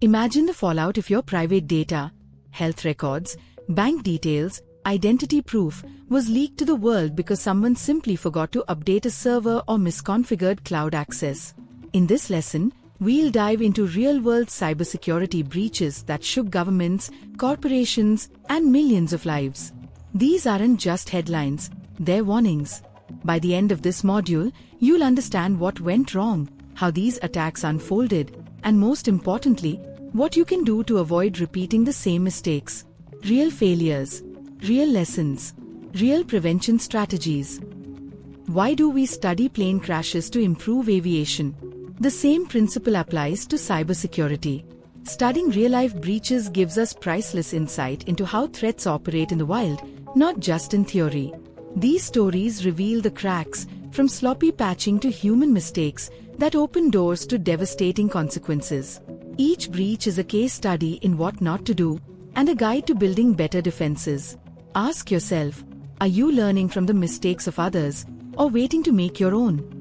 Imagine the fallout if your private data, health records, bank details, identity proof was leaked to the world because someone simply forgot to update a server or misconfigured cloud access. In this lesson, we'll dive into real-world cybersecurity breaches that shook governments, corporations, and millions of lives. These aren't just headlines, they're warnings. By the end of this module, you'll understand what went wrong, how these attacks unfolded, and most importantly, what you can do to avoid repeating the same mistakes. Real failures, real lessons, real prevention strategies. Why do we study plane crashes to improve aviation? The same principle applies to cybersecurity. Studying real-life breaches gives us priceless insight into how threats operate in the wild, not just in theory. These stories reveal the cracks, from sloppy patching to human mistakes, that open doors to devastating consequences. Each breach is a case study in what not to do, and a guide to building better defenses. Ask yourself, are you learning from the mistakes of others, or waiting to make your own?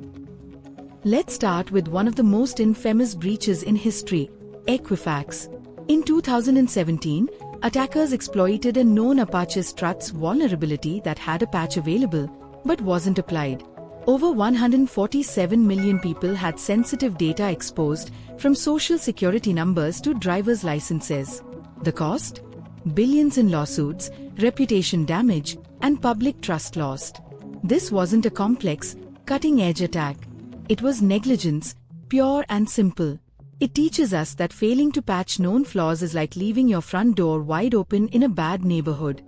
Let's start with one of the most infamous breaches in history, Equifax. In 2017, attackers exploited a known Apache Struts vulnerability that had a patch available, but wasn't applied. Over 147 million people had sensitive data exposed, from social security numbers to driver's licenses. The cost? Billions in lawsuits, reputation damage, and public trust lost. This wasn't a complex, cutting-edge attack. It was negligence, pure and simple. It teaches us that failing to patch known flaws is like leaving your front door wide open in a bad neighborhood.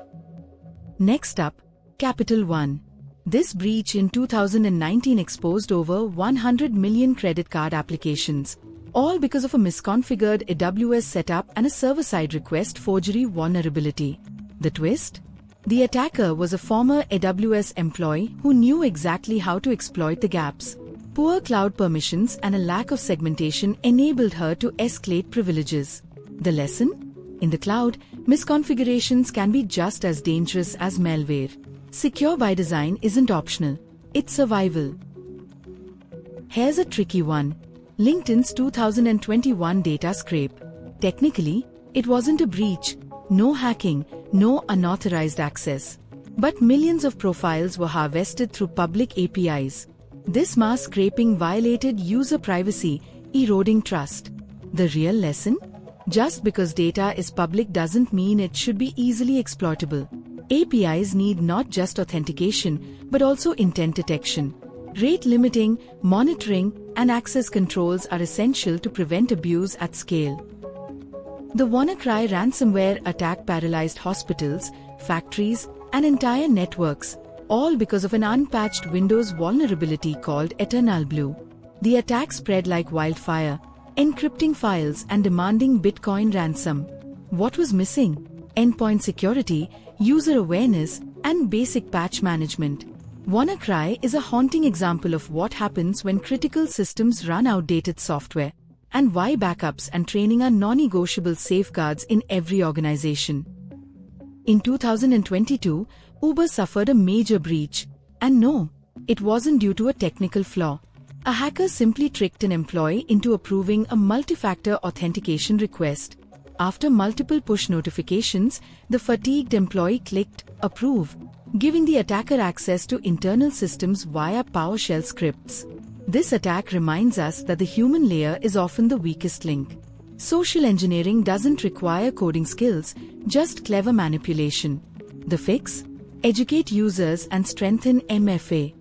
Next up, Capital One. This breach in 2019 exposed over 100 million credit card applications, all because of a misconfigured AWS setup and a server-side request forgery vulnerability. The twist? The attacker was a former AWS employee who knew exactly how to exploit the gaps. Poor cloud permissions and a lack of segmentation enabled her to escalate privileges. The lesson? In the cloud, misconfigurations can be just as dangerous as malware. Secure by design isn't optional, it's survival. Here's a tricky one. LinkedIn's 2021 data scrape. Technically, it wasn't a breach, no hacking, no unauthorized access. But millions of profiles were harvested through public APIs. This mass scraping violated user privacy, eroding trust. The real lesson? Just because data is public doesn't mean it should be easily exploitable. APIs need not just authentication, but also intent detection. Rate limiting, monitoring, and access controls are essential to prevent abuse at scale. The WannaCry ransomware attack paralyzed hospitals, factories, and entire networks, all because of an unpatched Windows vulnerability called Eternal Blue. The attack spread like wildfire, encrypting files and demanding Bitcoin ransom. What was missing? Endpoint security, user awareness, and basic patch management. WannaCry is a haunting example of what happens when critical systems run outdated software, and why backups and training are non-negotiable safeguards in every organization. In 2022, Uber suffered a major breach. And no, it wasn't due to a technical flaw. A hacker simply tricked an employee into approving a multi-factor authentication request. After multiple push notifications, the fatigued employee clicked Approve, giving the attacker access to internal systems via PowerShell scripts. This attack reminds us that the human layer is often the weakest link. Social engineering doesn't require coding skills, just clever manipulation. The fix? Educate users and strengthen MFA.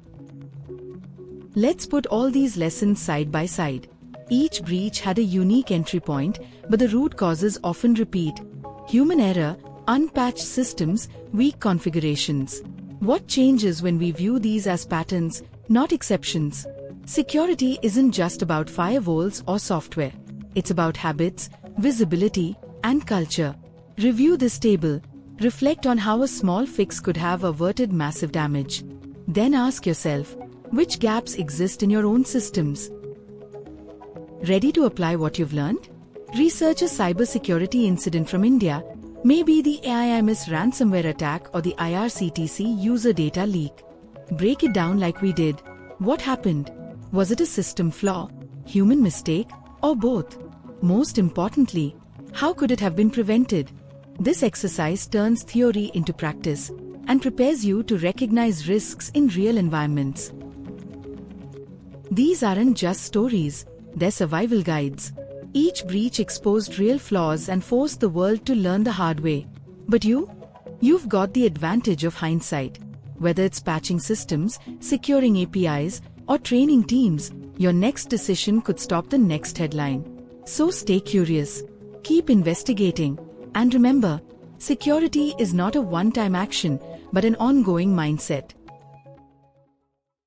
Let's put all these lessons side by side. Each breach had a unique entry point, but the root causes often repeat. Human error, unpatched systems, weak configurations. What changes when we view these as patterns, not exceptions? Security isn't just about firewalls or software. It's about habits, visibility, and culture. Review this table. Reflect on how a small fix could have averted massive damage. Then ask yourself, which gaps exist in your own systems? Ready to apply what you've learned? Research a cybersecurity incident from India, maybe the AIMS ransomware attack or the IRCTC user data leak. Break it down like we did. What happened? Was it a system flaw, human mistake, or both? Most importantly, how could it have been prevented? This exercise turns theory into practice and prepares you to recognize risks in real environments. These aren't just stories, they're survival guides. Each breach exposed real flaws and forced the world to learn the hard way. But you've got the advantage of hindsight. Whether it's patching systems, securing APIs, or training teams, your next decision could stop the next headline. So stay curious, keep investigating, and remember, security is not a one-time action, but an ongoing mindset.